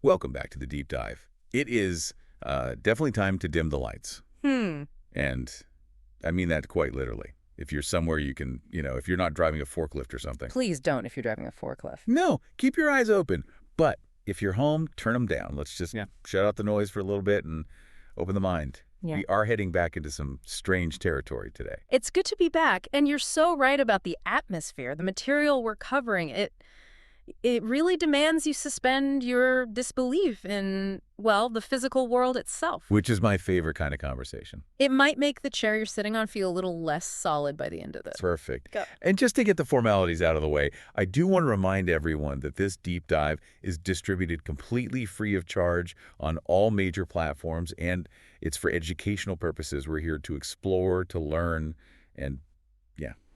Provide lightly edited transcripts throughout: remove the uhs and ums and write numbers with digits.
Welcome back to the deep dive. It is definitely time to dim the lights. And I mean that quite literally. If you're somewhere you can, if you're not driving a forklift or something. Please don't if you're driving a forklift. No, keep your eyes open. But if you're home, turn them down. Let's just shut out the noise for a little bit and open the mind. Yeah. We are heading back into some strange territory today. It's good to be back, and you're so right about the atmosphere, the material we're covering. It really demands you suspend your disbelief in, well, the physical world itself. Which is my favorite kind of conversation. It might make the chair you're sitting on feel a little less solid by the end of this. Perfect. Go. And just to get the formalities out of the way, I do want to remind everyone that this deep dive is distributed completely free of charge on all major platforms, and it's for educational purposes. We're here to explore, to learn, and,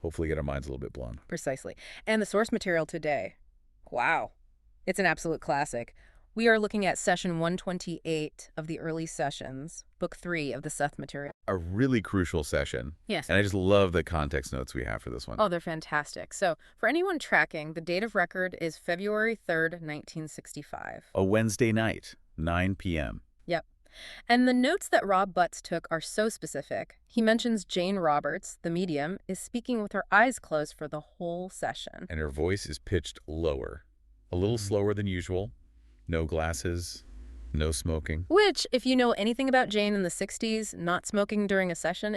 hopefully get our minds a little bit blown. Precisely. And the source material today. Wow. It's an absolute classic. We are looking at session 128 of the early sessions, book 3 of the Seth material. A really crucial session. Yes. And I just love the context notes we have for this one. Oh, they're fantastic. So for anyone tracking, the date of record is February 3rd, 1965. A Wednesday night, 9 p.m. Yep. And the notes that Rob Butts took are so specific. He mentions Jane Roberts, the medium, is speaking with her eyes closed for the whole session. And her voice is pitched lower, a little slower than usual. No glasses, no smoking. Which, if you know anything about Jane in the 60s, not smoking during a session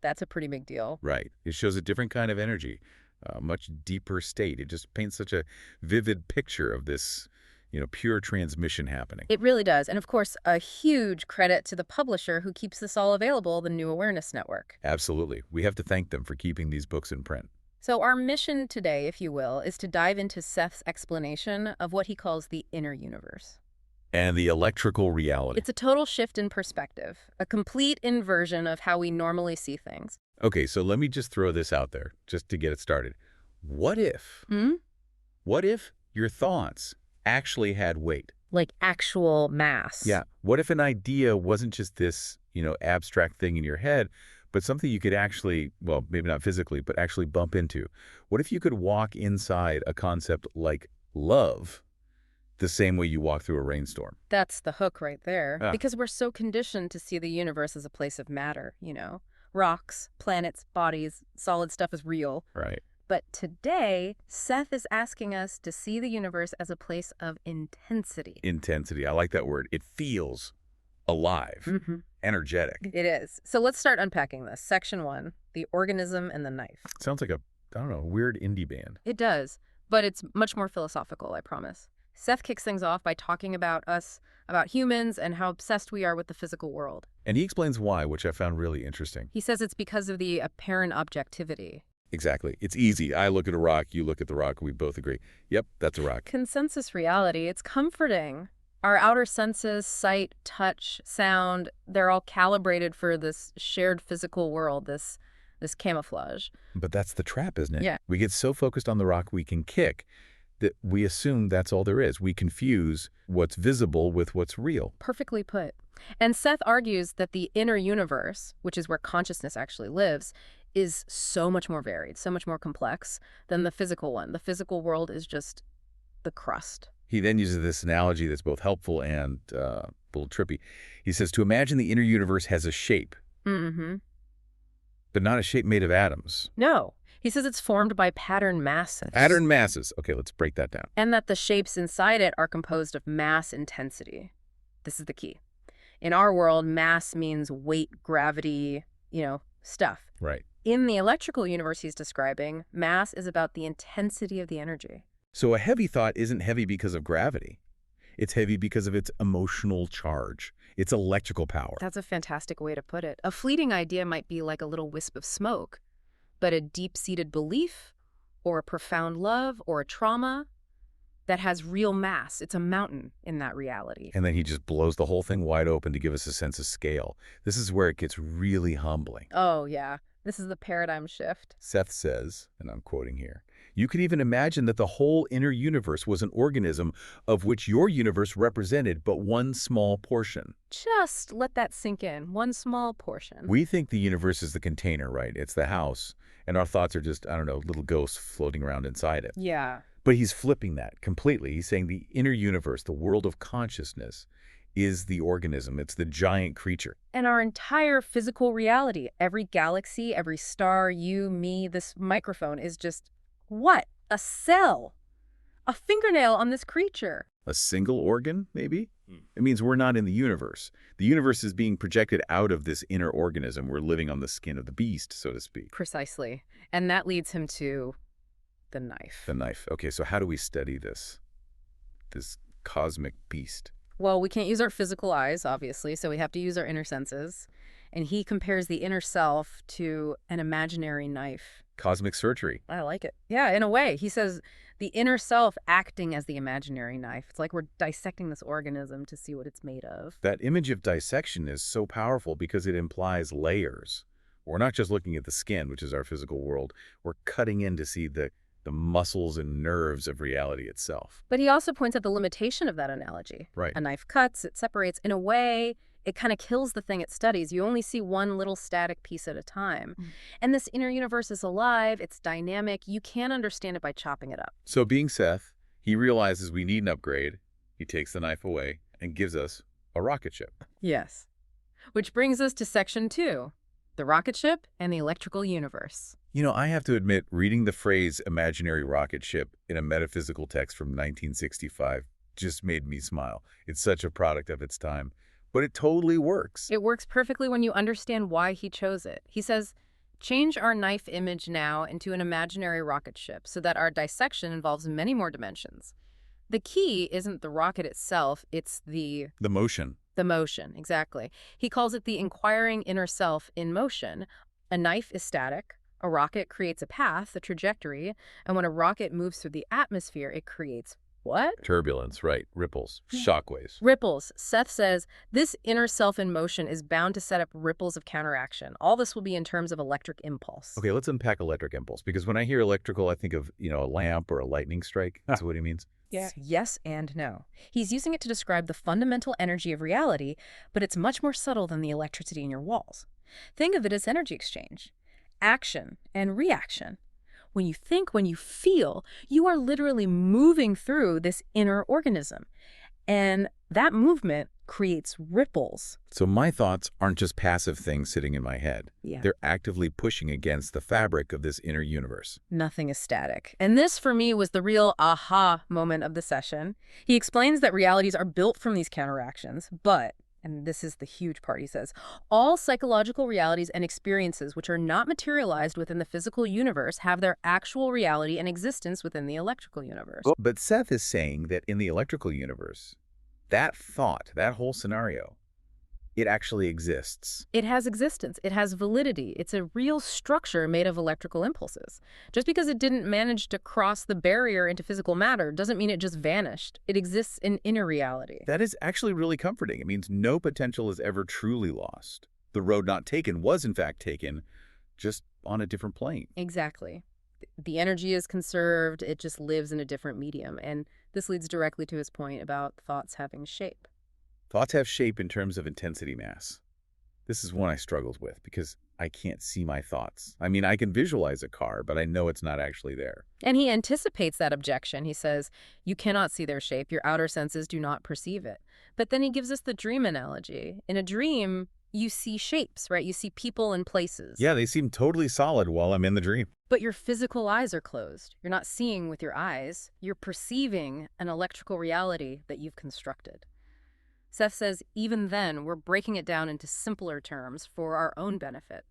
that's a pretty big deal. Right. It shows a different kind of energy, a much deeper state. It just paints such a vivid picture of this pure transmission happening. It really does. And of course, a huge credit to the publisher who keeps this all available, the New Awareness Network. Absolutely. We have to thank them for keeping these books in print. So our mission today, if you will, is to dive into Seth's explanation of what he calls the inner universe. And the electrical reality. It's a total shift in perspective, a complete inversion of how we normally see things. Okay, so let me just throw this out there, just to get it started. What if? What if your thoughts actually had weight? Like actual mass. Yeah. What if an idea wasn't just this, abstract thing in your head, but something you could actually, well, maybe not physically, but actually bump into? What if you could walk inside a concept like love the same way you walk through a rainstorm? That's the hook right there. Yeah. Because we're so conditioned to see the universe as a place of matter, Rocks, planets, bodies, solid stuff is real. Right. But today, Seth is asking us to see the universe as a place of intensity. Intensity. I like that word. It feels alive, energetic. It is. So let's start unpacking this. Section 1, the organism and the knife. Sounds like a weird indie band. It does, but it's much more philosophical, I promise. Seth kicks things off by talking about us, about humans, and how obsessed we are with the physical world. And he explains why, which I found really interesting. He says it's because of the apparent objectivity. Exactly. It's easy. I look at a rock, you look at the rock, we both agree. Yep, that's a rock. Consensus reality, it's comforting. Our outer senses, sight, touch, sound, they're all calibrated for this shared physical world, this camouflage. But that's the trap, isn't it? Yeah. We get so focused on the rock we can kick that we assume that's all there is. We confuse what's visible with what's real. Perfectly put. And Seth argues that the inner universe, which is where consciousness actually lives, is so much more varied, so much more complex than the physical one. The physical world is just the crust. He then uses this analogy that's both helpful and a little trippy. He says, to imagine the inner universe has a shape, but not a shape made of atoms. No. He says it's formed by pattern masses. Pattern masses. Okay, let's break that down. And that the shapes inside it are composed of mass intensity. This is the key. In our world, mass means weight, gravity, stuff. Right. In the electrical universe he's describing, mass is about the intensity of the energy. So a heavy thought isn't heavy because of gravity. It's heavy because of its emotional charge, its electrical power. That's a fantastic way to put it. A fleeting idea might be like a little wisp of smoke, but a deep-seated belief or a profound love or a trauma that has real mass. It's a mountain in that reality. And then he just blows the whole thing wide open to give us a sense of scale. This is where it gets really humbling. Oh, yeah. This is the paradigm shift. Seth says, and I'm quoting here, you could even imagine that the whole inner universe was an organism of which your universe represented but one small portion. Just let that sink in. One small portion. We think the universe is the container, right? It's the house. And our thoughts are just, little ghosts floating around inside it. Yeah. But he's flipping that completely. He's saying the inner universe, the world of consciousness, is the organism. It's the giant creature. And our entire physical reality, every galaxy, every star, you, me, this microphone is just what? A cell. A fingernail on this creature. A single organ, maybe? It means we're not in the universe. The universe is being projected out of this inner organism. We're living on the skin of the beast, so to speak. Precisely. And that leads him to the knife. The knife. Okay, so how do we study this cosmic beast? Well, we can't use our physical eyes, obviously, so we have to use our inner senses. And he compares the inner self to an imaginary knife. Cosmic surgery. I like it. Yeah, in a way. He says the inner self acting as the imaginary knife. It's like we're dissecting this organism to see what it's made of. That image of dissection is so powerful because it implies layers. We're not just looking at the skin, which is our physical world. We're cutting in to see the muscles and nerves of reality itself. But he also points out the limitation of that analogy. Right. A knife cuts, it separates. In a way, it kind of kills the thing it studies. You only see one little static piece at a time. And this inner universe is alive, it's dynamic. You can't understand it by chopping it up. So being Seth, he realizes we need an upgrade. He takes the knife away and gives us a rocket ship. Yes. Which brings us to section 2, the rocket ship and the electrical universe. You know, I have to admit, reading the phrase imaginary rocket ship in a metaphysical text from 1965 just made me smile. It's such a product of its time. But it totally works. It works perfectly when you understand why he chose it. He says, change our knife image now into an imaginary rocket ship so that our dissection involves many more dimensions. The key isn't the rocket itself, it's the motion. The motion, exactly. He calls it the inquiring inner self in motion. A knife is static. A rocket creates a path, a trajectory, and when a rocket moves through the atmosphere, it creates what? Turbulence, right. Ripples, shockwaves. Ripples. Seth says, this inner self in motion is bound to set up ripples of counteraction. All this will be in terms of electric impulse. Okay, let's unpack electric impulse, because when I hear electrical, I think of, a lamp or a lightning strike. That's what he means. Yeah. Yes and no. He's using it to describe the fundamental energy of reality, but it's much more subtle than the electricity in your walls. Think of it as energy exchange. Action and reaction. When you think, when you feel, you are literally moving through this inner organism. And that movement creates ripples. So my thoughts aren't just passive things sitting in my head. Yeah. They're actively pushing against the fabric of this inner universe. Nothing is static. And this, for me, was the real aha moment of the session. He explains that realities are built from these counteractions, but, and this is the huge part, he says, all psychological realities and experiences which are not materialized within the physical universe have their actual reality and existence within the electrical universe. But Seth is saying that in the electrical universe, that thought, that whole scenario, it actually exists. It has existence. It has validity. It's a real structure made of electrical impulses. Just because it didn't manage to cross the barrier into physical matter doesn't mean it just vanished. It exists in inner reality. That is actually really comforting. It means no potential is ever truly lost. The road not taken was in fact taken, just on a different plane. Exactly. The energy is conserved. It just lives in a different medium. And this leads directly to his point about thoughts having shape. Thoughts have shape in terms of intensity mass. This is one I struggled with because I can't see my thoughts. I mean, I can visualize a car, but I know it's not actually there. And he anticipates that objection. He says, you cannot see their shape. Your outer senses do not perceive it. But then he gives us the dream analogy. In a dream, you see shapes, right? You see people and places. Yeah, they seem totally solid while I'm in the dream. But your physical eyes are closed. You're not seeing with your eyes. You're perceiving an electrical reality that you've constructed. Seth says, even then, we're breaking it down into simpler terms for our own benefit.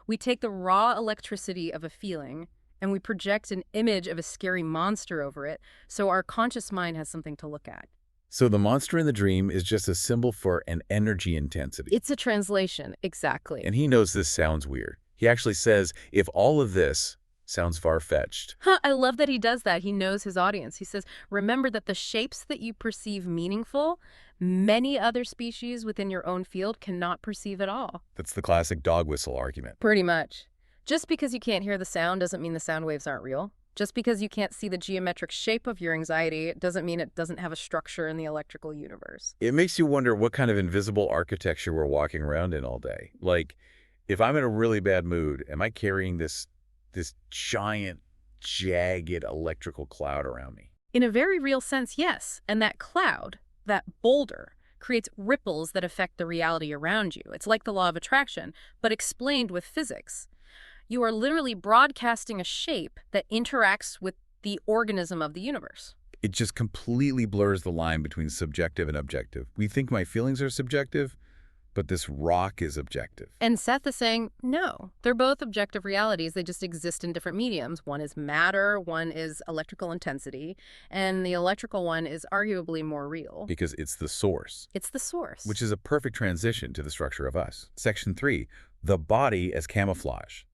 We take the raw electricity of a feeling and we project an image of a scary monster over it so our conscious mind has something to look at. So the monster in the dream is just a symbol for an energy intensity. It's a translation, exactly. And he knows this sounds weird. He actually says, if all of this sounds far-fetched. I love that he does that. He knows his audience. He says, remember that the shapes that you perceive meaningful, many other species within your own field cannot perceive at all. That's the classic dog whistle argument. Pretty much. Just because you can't hear the sound doesn't mean the sound waves aren't real. Just because you can't see the geometric shape of your anxiety doesn't mean it doesn't have a structure in the electrical universe. It makes you wonder what kind of invisible architecture we're walking around in all day. Like, if I'm in a really bad mood, am I carrying this giant jagged electrical cloud around me. In a very real sense, yes. And that cloud, that boulder, creates ripples that affect the reality around you. It's like the law of attraction, but explained with physics. You are literally broadcasting a shape that interacts with the organism of the universe. It just completely blurs the line between subjective and objective. We think my feelings are subjective, but this rock is objective. And Seth is saying, no, they're both objective realities. They just exist in different mediums. One is matter, one is electrical intensity, and the electrical one is arguably more real. Because it's the source. It's the source. Which is a perfect transition to the structure of us. Section 3, the body as camouflage.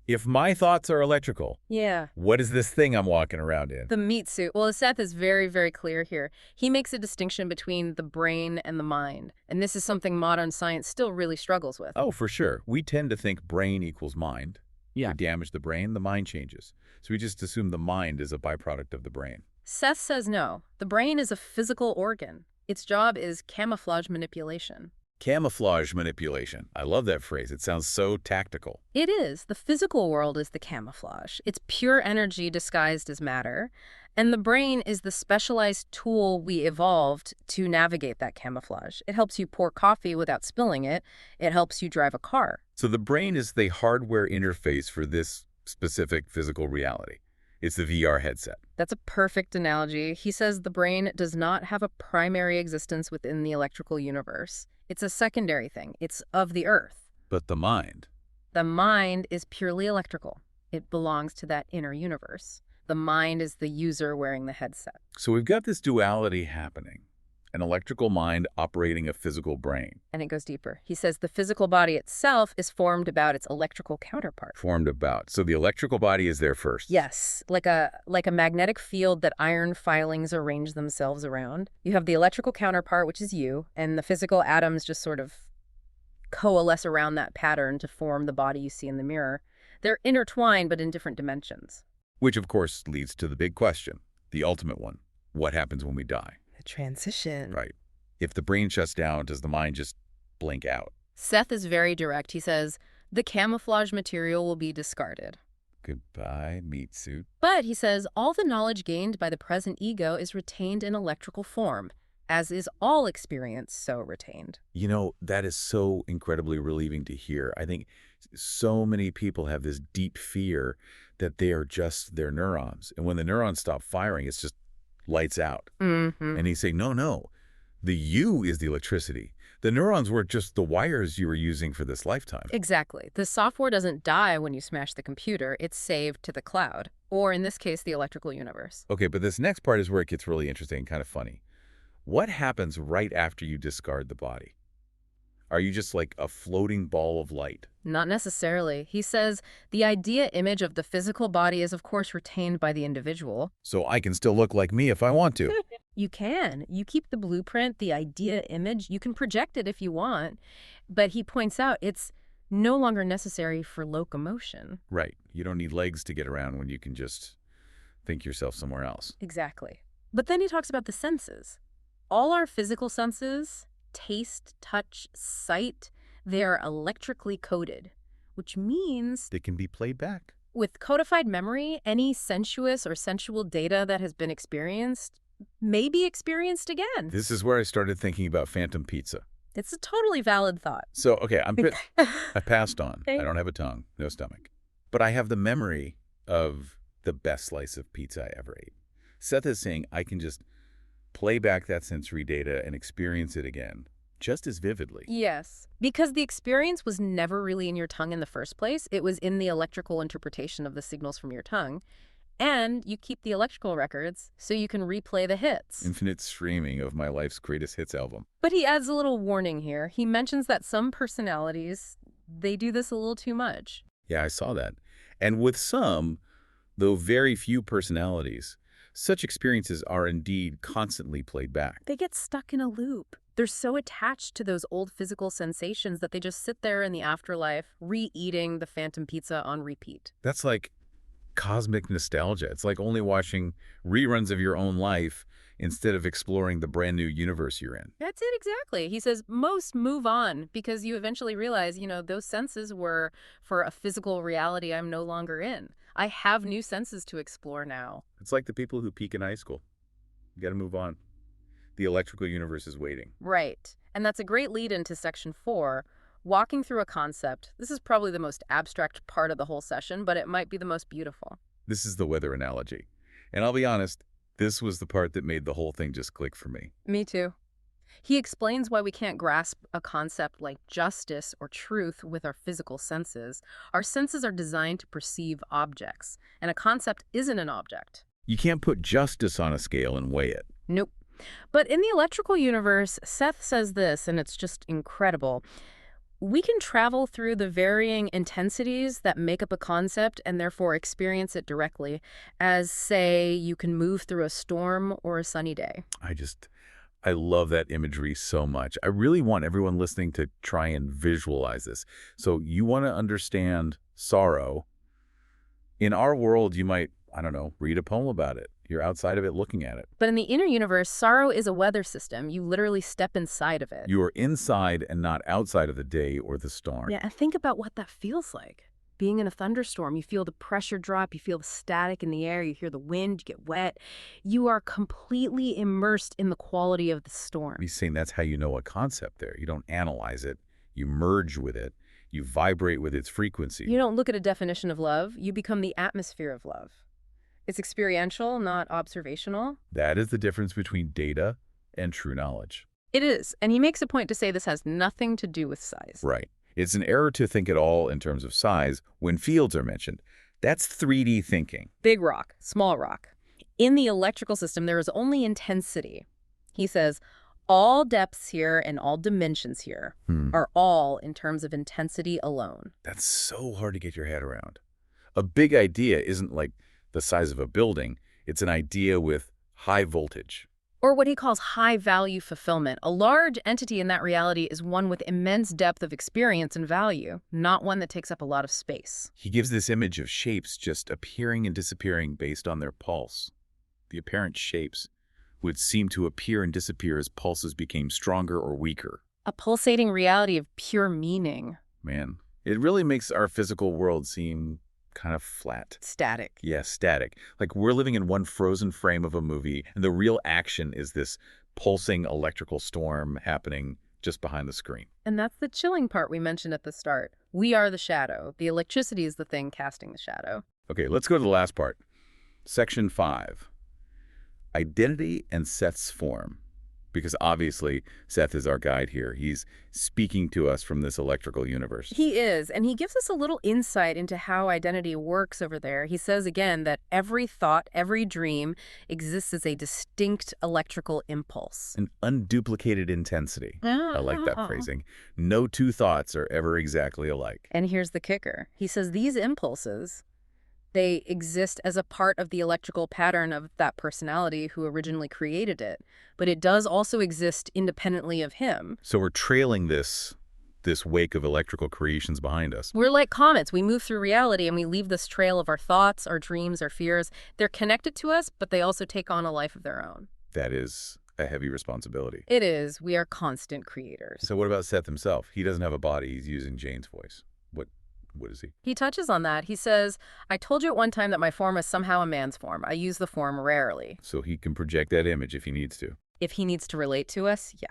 If my thoughts are electrical, yeah, what is this thing I'm walking around in? the meat suit. Well, Seth is very, very clear here. He makes a distinction between the brain and the mind. And this is something modern science still really struggles with. Oh, for sure. We tend to think brain equals mind. Yeah. We damage the brain, the mind changes. So we just assume the mind is a byproduct of the brain. Seth says no. The brain is a physical organ. Its job is camouflage manipulation. Camouflage manipulation. I love that phrase. It sounds so tactical. It is. The physical world is the camouflage. It's pure energy disguised as matter. And the brain is the specialized tool we evolved to navigate that camouflage. It helps you pour coffee without spilling it. It helps you drive a car. So the brain is the hardware interface for this specific physical reality. It's the VR headset. That's a perfect analogy. He says the brain does not have a primary existence within the electrical universe. It's a secondary thing. It's of the earth. But the mind? The mind is purely electrical. It belongs to that inner universe. The mind is the user wearing the headset. So we've got this duality happening. An electrical mind operating a physical brain. And it goes deeper. He says the physical body itself is formed about its electrical counterpart. Formed about. So the electrical body is there first. Yes, like a magnetic field that iron filings arrange themselves around. You have the electrical counterpart, which is you, and the physical atoms just sort of coalesce around that pattern to form the body you see in the mirror. They're intertwined, but in different dimensions. Which, of course, leads to the big question, the ultimate one. What happens when we die? Transition. Right. If the brain shuts down, does the mind just blink out? Seth is very direct. He says, the camouflage material will be discarded. Goodbye, meat suit. But, he says, all the knowledge gained by the present ego is retained in electrical form, as is all experience so retained. You know, that is so incredibly relieving to hear. I think so many people have this deep fear that they are just their neurons. And when the neurons stop firing, it's just lights out. Mm-hmm. And he's saying, no, the you is the electricity. The neurons were just the wires you were using for this lifetime. Exactly. The software doesn't die when you smash the computer. It's saved to the cloud, or in this case, the electrical universe. Okay, but this next part is where it gets really interesting and kind of funny. What happens right after you discard the body? Are you just like a floating ball of light? Not necessarily. He says the idea image of the physical body is, of course, retained by the individual. So I can still look like me if I want to. You can. You keep the blueprint, the idea image. You can project it if you want. But he points out it's no longer necessary for locomotion. Right. You don't need legs to get around when you can just think yourself somewhere else. Exactly. But then he talks about the senses. All our physical senses, taste, touch, sight, they are electrically coded, which means They can be played back. with codified memory, any sensuous or sensual data that has been experienced may be experienced again. This is where I started thinking about phantom pizza. It's a totally valid thought. So, okay, I passed on. Okay. I don't have a tongue, no stomach. But I have the memory of the best slice of pizza I ever ate. Seth is saying I can just play back that sensory data and experience it again, just as vividly. Yes, because the experience was never really in your tongue in the first place. It was in the electrical interpretation of the signals from your tongue. And you keep the electrical records so you can replay the hits. Infinite streaming of my life's greatest hits album. But he adds a little warning here. He mentions that some personalities, they do this a little too much. Yeah, I saw that. And with some, though very few personalities, such experiences are indeed constantly played back. They get stuck in a loop. They're so attached to those old physical sensations that they just sit there in the afterlife, re-eating the phantom pizza on repeat. That's like cosmic nostalgia. It's like only watching reruns of your own life instead of exploring the brand new universe you're in. That's it, exactly. He says most move on because you eventually realize, those senses were for a physical reality I'm no longer in. I have new senses to explore now. It's like the people who peak in high school. You got to move on. The electrical universe is waiting. Right. And that's a great lead into section 4, walking through a concept. This is probably the most abstract part of the whole session, but it might be the most beautiful. This is the weather analogy. And I'll be honest, this was the part that made the whole thing just click for me. Me too. He explains why we can't grasp a concept like justice or truth with our physical senses. Our senses are designed to perceive objects, and a concept isn't an object. You can't put justice on a scale and weigh it. Nope. But in the electrical universe, Seth says this, and it's just incredible. We can travel through the varying intensities that make up a concept and therefore experience it directly, as, say, you can move through a storm or a sunny day. I love that imagery so much. I really want everyone listening to try and visualize this. So you want to understand sorrow. In our world, you might, I don't know, read a poem about it. You're outside of it looking at it. But in the inner universe, sorrow is a weather system. You literally step inside of it. You are inside and not outside of the day or the storm. Yeah, and think about what that feels like. Being in a thunderstorm, you feel the pressure drop, you feel the static in the air, you hear the wind, you get wet. You are completely immersed in the quality of the storm. He's saying that's how you know a concept there. You don't analyze it. You merge with it. You vibrate with its frequency. You don't look at a definition of love. You become the atmosphere of love. It's experiential, not observational. That is the difference between data and true knowledge. It is, and he makes a point to say this has nothing to do with size. Right. It's an error to think at all in terms of size when fields are mentioned. That's 3D thinking. Big rock, small rock. In the electrical system, there is only intensity. He says, all depths here and all dimensions here are all in terms of intensity alone. That's so hard to get your head around. A big idea isn't like the size of a building. It's an idea with high voltage. Or what he calls high-value fulfillment. A large entity in that reality is one with immense depth of experience and value, not one that takes up a lot of space. He gives this image of shapes just appearing and disappearing based on their pulse. The apparent shapes would seem to appear and disappear as pulses became stronger or weaker. A pulsating reality of pure meaning. Man, it really makes our physical world seem kind of flat. Static. Yeah, static. Like we're living in one frozen frame of a movie, and the real action is this pulsing electrical storm happening just behind the screen. And that's the chilling part we mentioned at the start. We are the shadow. The electricity is the thing casting the shadow. Okay, let's go to the last part. Section 5. Identity and Seth's form. Because obviously, Seth is our guide here. He's speaking to us from this electrical universe. He is, and he gives us a little insight into how identity works over there. He says again that every thought, every dream exists as a distinct electrical impulse. An unduplicated intensity. I like that phrasing. No two thoughts are ever exactly alike. And here's the kicker. He says these impulses, they exist as a part of the electrical pattern of that personality who originally created it, but it does also exist independently of him. So we're trailing this wake of electrical creations behind us. We're like comets. We move through reality and we leave this trail of our thoughts, our dreams, our fears. They're connected to us, but they also take on a life of their own. That is a heavy responsibility. It is. We are constant creators. So what about Seth himself? He doesn't have a body. He's using Jane's voice. What is he? He touches on that. He says, I told you at one time that my form is somehow a man's form. I use the form rarely. So he can project that image if he needs to. If he needs to relate to us, yeah.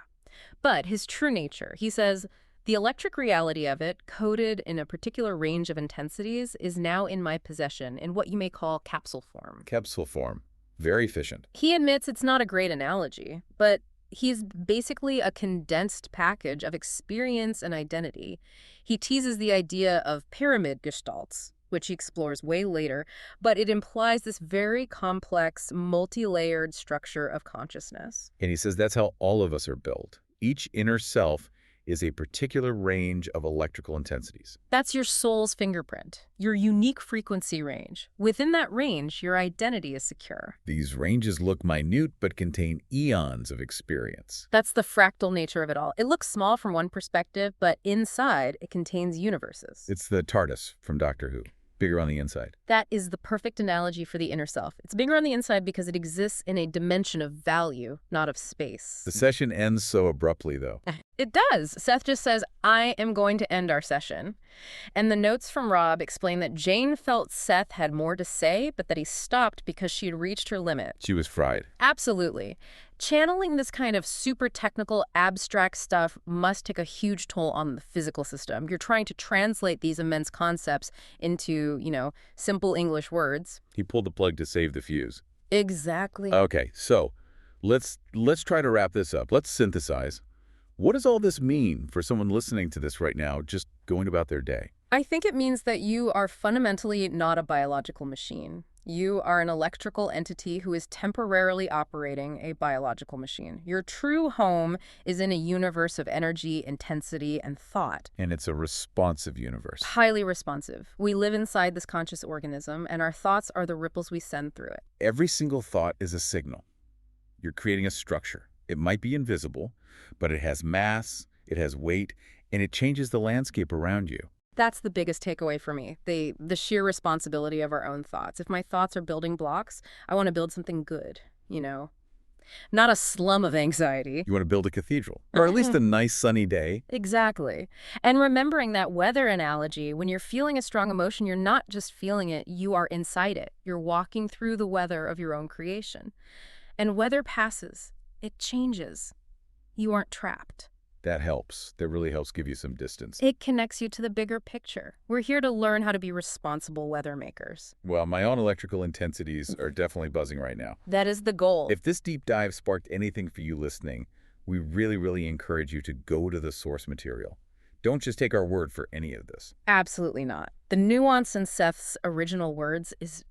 But his true nature, he says, the electric reality of it, coded in a particular range of intensities, is now in my possession in what you may call capsule form. Capsule form. Very efficient. He admits it's not a great analogy, but he's basically a condensed package of experience and identity. He teases the idea of pyramid gestalts, which he explores way later, but it implies this very complex, multi-layered structure of consciousness. And he says that's how all of us are built. Each inner self is a particular range of electrical intensities. That's your soul's fingerprint, your unique frequency range. Within that range, your identity is secure. These ranges look minute but contain eons of experience. That's the fractal nature of it all. It looks small from one perspective, but inside, it contains universes. It's the TARDIS from Doctor Who. Bigger on the inside. That is the perfect analogy for the inner self. It's bigger on the inside because it exists in a dimension of value, not of space. The session ends so abruptly, though. It does. Seth just says, I am going to end our session. And the notes from Rob explain that Jane felt Seth had more to say, but that he stopped because she had reached her limit. She was fried. Absolutely. Channeling this kind of super technical, abstract stuff must take a huge toll on the physical system. You're trying to translate these immense concepts into, simple English words. He pulled the plug to save the fuse. Exactly. Okay, so let's try to wrap this up. Let's synthesize. What does all this mean for someone listening to this right now, just going about their day? I think it means that you are fundamentally not a biological machine. You are an electrical entity who is temporarily operating a biological machine. Your true home is in a universe of energy, intensity, and thought. And it's a responsive universe. Highly responsive. We live inside this conscious organism, and our thoughts are the ripples we send through it. Every single thought is a signal. You're creating a structure. It might be invisible, but it has mass, it has weight, and it changes the landscape around you. That's the biggest takeaway for me, the sheer responsibility of our own thoughts. If my thoughts are building blocks, I want to build something good, not a slum of anxiety. You want to build a cathedral, or at least a nice sunny day. Exactly. And remembering that weather analogy, when you're feeling a strong emotion, you're not just feeling it, you are inside it. You're walking through the weather of your own creation. And weather passes. It changes. You aren't trapped. That helps. That really helps give you some distance. It connects you to the bigger picture. We're here to learn how to be responsible weather makers. Well, my own electrical intensities are definitely buzzing right now. That is the goal. If this deep dive sparked anything for you listening, we really, really encourage you to go to the source material. Don't just take our word for any of this. Absolutely not. The nuance in Seth's original words is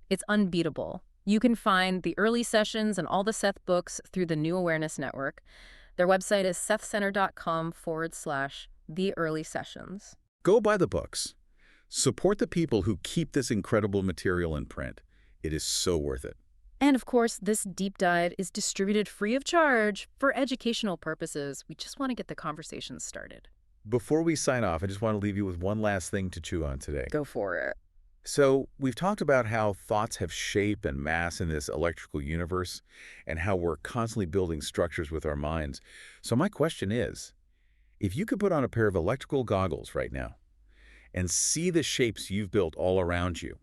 it's unbeatable. You can find the early sessions and all the Seth books through the New Awareness Network. Their website is sethcenter.com/the early sessions. Go buy the books. Support the people who keep this incredible material in print. It is so worth it. And of course, this deep dive is distributed free of charge for educational purposes. We just want to get the conversation started. Before we sign off, I just want to leave you with one last thing to chew on today. Go for it. So we've talked about how thoughts have shape and mass in this electrical universe and how we're constantly building structures with our minds. So my question is, if you could put on a pair of electrical goggles right now and see the shapes you've built all around you,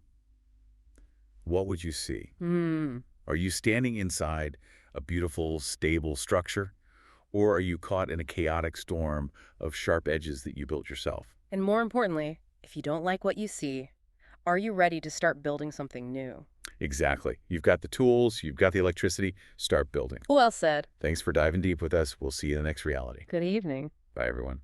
what would you see? Are you standing inside a beautiful, stable structure, or are you caught in a chaotic storm of sharp edges that you built yourself? And more importantly, if you don't like what you see, are you ready to start building something new? Exactly. You've got the tools, you've got the electricity, start building. Well said. Thanks for diving deep with us. We'll see you in the next reality. Good evening. Bye, everyone.